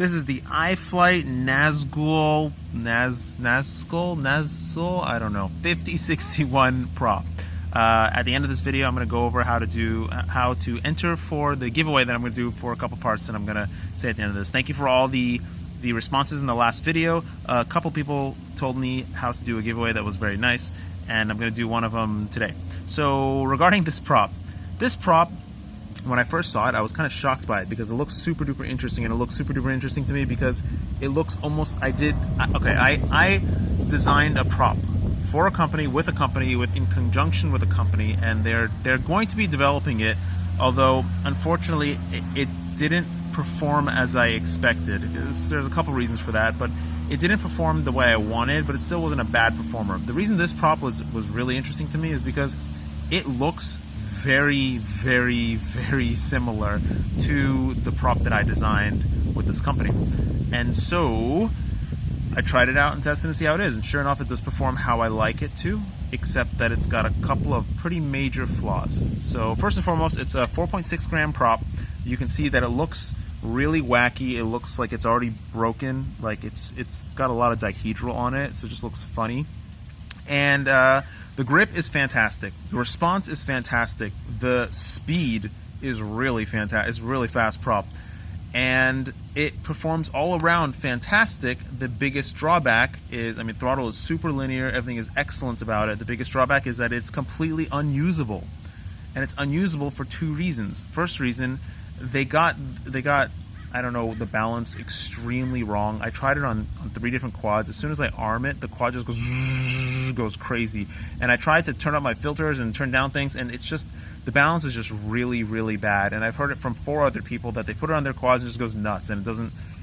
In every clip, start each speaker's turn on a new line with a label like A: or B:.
A: This is the iFlight Nazgul, I don't know, 5061 prop. At the end of this video, I'm going to go over how to enter for the giveaway that I'm going to do for a couple parts that I'm going to say at the end of this. Thank you for all the responses in the last video. A couple people told me how to do a giveaway that was very nice, and I'm going to do one of them today. So regarding this prop, when I first saw it, I was kind of shocked by it because it looks super duper interesting, and it looks super duper interesting to me because it looks almost, I designed a prop for a company, in conjunction with a company, and they're going to be developing it, although unfortunately it didn't perform as I expected. There's a couple reasons for that, but it didn't perform the way I wanted, but it still wasn't a bad performer. The reason this prop was really interesting to me is because it looks very, very, very similar to the prop that I designed with this company. And so I tried it out and tested to see how it is, and sure enough, it does perform how I like it to, except that it's got a couple of pretty major flaws. So first and foremost, it's a 4.6 gram prop. You can see that it looks really wacky. It looks like it's already broken, like it's got a lot of dihedral on it, so it just looks funny. And the grip is fantastic. The response is fantastic. The speed is really fantastic. It's a really fast prop. And it performs all around fantastic. The biggest drawback is, throttle is super linear. Everything is excellent about it. The biggest drawback is that it's completely unusable. And it's unusable for two reasons. First reason, they got I don't know, the balance extremely wrong. I tried it on 3 different quads. As soon as I arm it, the quad just goes crazy. And I tried to turn up my filters and turn down things, and it's just, the balance is just really, really bad. And I've heard it from 4 other people that they put it on their quads and it just goes nuts, and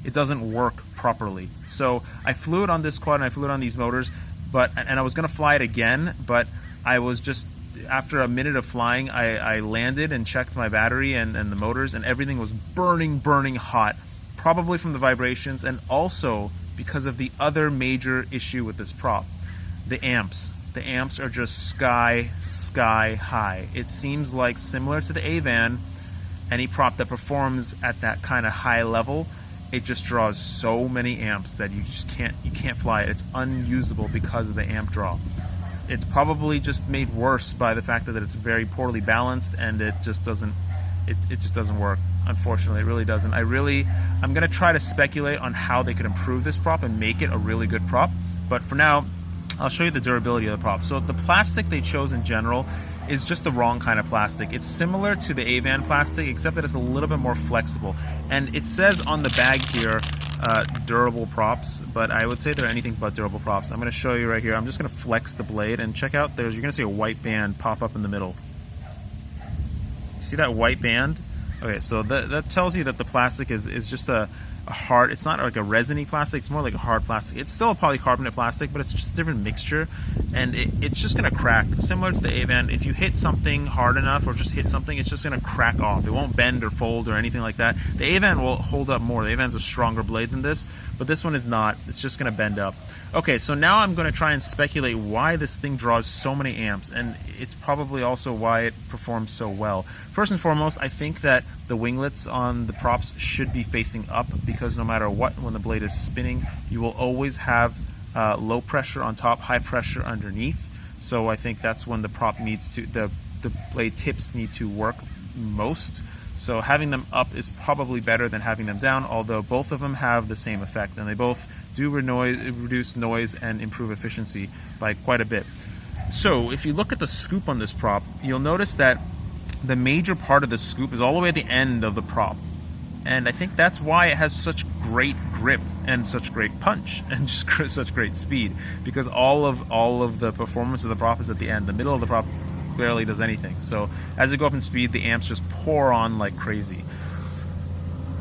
A: it doesn't work properly. So I flew it on this quad and I flew it on these motors, and I was gonna fly it again, but I was just, after a minute of flying, I landed and checked my battery and the motors, and everything was burning hot, probably from the vibrations, and also because of the other major issue with this prop, the amps. The amps are just sky high. It seems like, similar to the Avan, any prop that performs at that kind of high level, it just draws so many amps that you can't fly it. It's unusable because of the amp draw. It's probably just made worse by the fact that it's very poorly balanced, and it just doesn't work. Unfortunately, it really doesn't. I'm gonna try to speculate on how they could improve this prop and make it a really good prop. But for now, I'll show you the durability of the prop. So the plastic they chose in general is just the wrong kind of plastic. It's similar to the Avan plastic, except that it's a little bit more flexible. And it says on the bag here, durable props, but I would say they're anything but durable props. I'm going to show you right here. I'm just going to flex the blade, and check out, you're going to see a white band pop up in the middle. See that white band? Okay, so that tells you that the plastic is just a hard, it's not like a resiny plastic, it's more like a hard plastic. It's still a polycarbonate plastic, but it's just a different mixture, and it's just gonna crack. Similar to the Avan, if you hit something hard enough or just hit something, it's just gonna crack off. It won't bend or fold or anything like that. The Avan will hold up more. The Avan's a stronger blade than this, but this one is not. It's just gonna bend up. Okay, so now I'm gonna try and speculate why this thing draws so many amps, and it's probably also why it performs so well. First and foremost, I think that the winglets on the props should be facing up, because no matter what, when the blade is spinning, you will always have low pressure on top, high pressure underneath. So I think that's when the prop needs to, the blade tips need to work most. So having them up is probably better than having them down, although both of them have the same effect, and they both do reduce noise and improve efficiency by quite a bit. So if you look at the scoop on this prop, you'll notice that the major part of the scoop is all the way at the end of the prop. And I think that's why it has such great grip and such great punch and just such great speed, because all of the performance of the prop is at the end. The middle of the prop barely does anything. So as you go up in speed, the amps just pour on like crazy.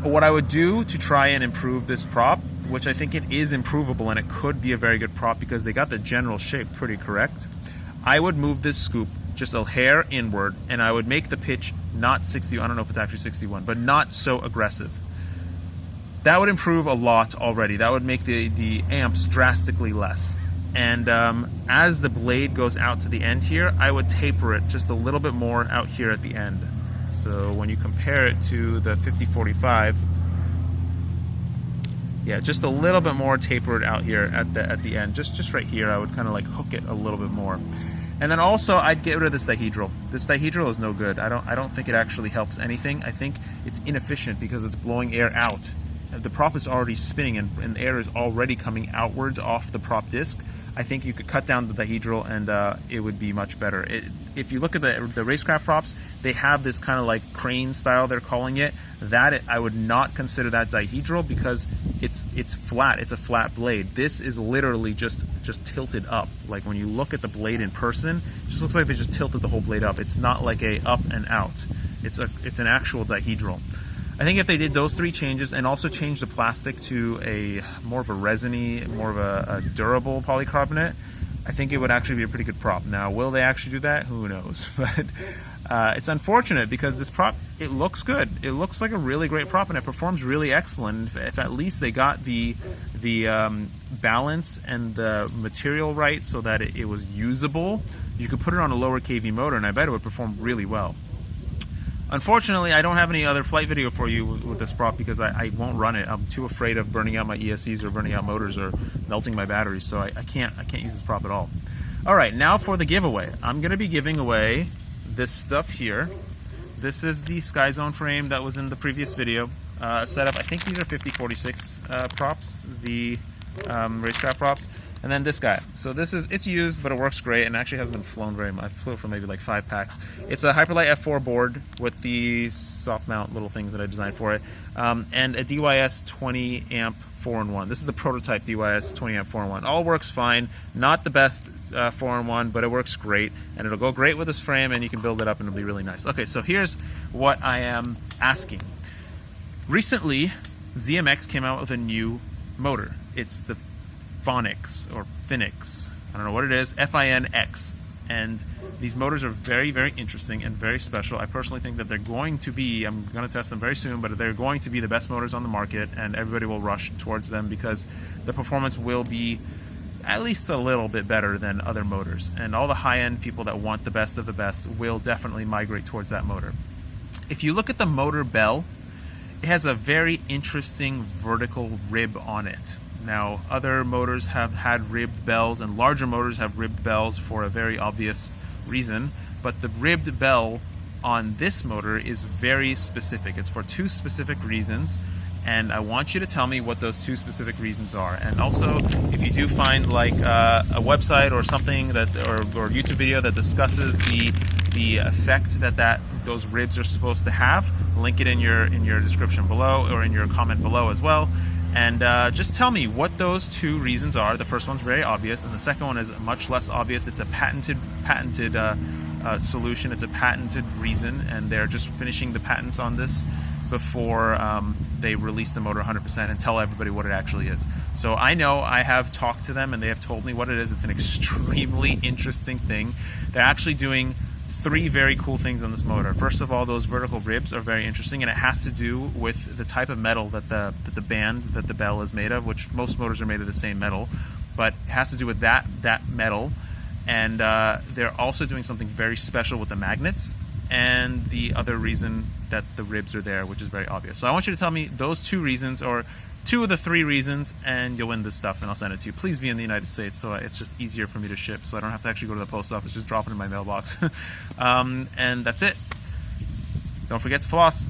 A: What I would do to try and improve this prop, which I think it is improvable and it could be a very good prop because they got the general shape pretty correct, I would move this scoop just a hair inward, and I would make the pitch not 60, I don't know if it's actually 61, but not so aggressive. That would improve a lot already. That would make the amps drastically less. And as the blade goes out to the end here, I would taper it just a little bit more out here at the end. So when you compare it to the 5045, Yeah, just a little bit more tapered out here at the end. Just right here, I would kind of like hook it a little bit more. And then also I'd get rid of this dihedral. This dihedral is no good. I don't think it actually helps anything. I think it's inefficient because it's blowing air out. The prop is already spinning and air is already coming outwards off the prop disc. I think you could cut down the dihedral and it would be much better. If you look at the racecraft props, they have this kind of like crane style, they're calling it. I would not consider that dihedral because it's flat. It's a flat blade. This is literally just tilted up. Like when you look at the blade in person, it just looks like they just tilted the whole blade up. It's not like a up and out. It's an actual dihedral. I think if they did those 3 changes and also changed the plastic to a more of a resiny, more of a durable polycarbonate, I think it would actually be a pretty good prop. Now, will they actually do that? Who knows? But it's unfortunate because this prop, it looks good. It looks like a really great prop and it performs really excellent. If at least they got the balance and the material right so that it was usable, you could put it on a lower kV motor and I bet it would perform really well. Unfortunately, I don't have any other flight video for you with this prop because I won't run it. I'm too afraid of burning out my ESCs or burning out motors or melting my batteries, so I can't use this prop at all. All right, now for the giveaway. I'm going to be giving away this stuff here. This is the Sky Zone frame that was in the previous video setup. I think these are 5046 props, the racecraft props. And then this guy. So it's used, but it works great and actually hasn't been flown very much. I flew it for maybe like 5 packs. It's a Hyperlight F4 board with the soft mount little things that I designed for it. And a DYS 20 amp 4-in-1. This is the prototype DYS 20 amp 4-in-1. All works fine. Not the best 4-in-1, but it works great. And it'll go great with this frame and you can build it up and it'll be really nice. Okay, so here's what I am asking. Recently, ZMX came out with a new motor. It's the Phoenix or Phoenix, I don't know what it is, F-I-N-X, and these motors are very, very interesting and very special. I personally think that they're going to be, I'm going to test them very soon, but they're going to be the best motors on the market and everybody will rush towards them because the performance will be at least a little bit better than other motors, and all the high-end people that want the best of the best will definitely migrate towards that motor. If you look at the motor bell, it has a very interesting vertical rib on it. Now, other motors have had ribbed bells and larger motors have ribbed bells for a very obvious reason, but the ribbed bell on this motor is very specific. It's for 2 specific reasons, and I want you to tell me what those 2 specific reasons are. And also, if you do find like a website or something that or YouTube video that discusses the effect that those ribs are supposed to have, link it in your description below or in your comment below as well. And just tell me what those 2 reasons are. The first one's very obvious, and the second one is much less obvious. It's a patented solution. It's a patented reason, and they're just finishing the patents on this before they release the motor 100% and tell everybody what it actually is. So I know I have talked to them, and they have told me what it is. It's an extremely interesting thing. They're actually doing 3 very cool things on this motor. First of all, those vertical ribs are very interesting, and it has to do with the type of metal that the band that the bell is made of, which most motors are made of the same metal, but it has to do with that metal. And they're also doing something very special with the magnets, and the other reason that the ribs are there, which is very obvious. So I want you to tell me those 2 reasons, or 2 of the 3 reasons, and you'll win this stuff and I'll send it to you. Please be in the United States so it's just easier for me to ship, so I don't have to actually go to the post office, just drop it in my mailbox. And that's it. Don't forget to floss.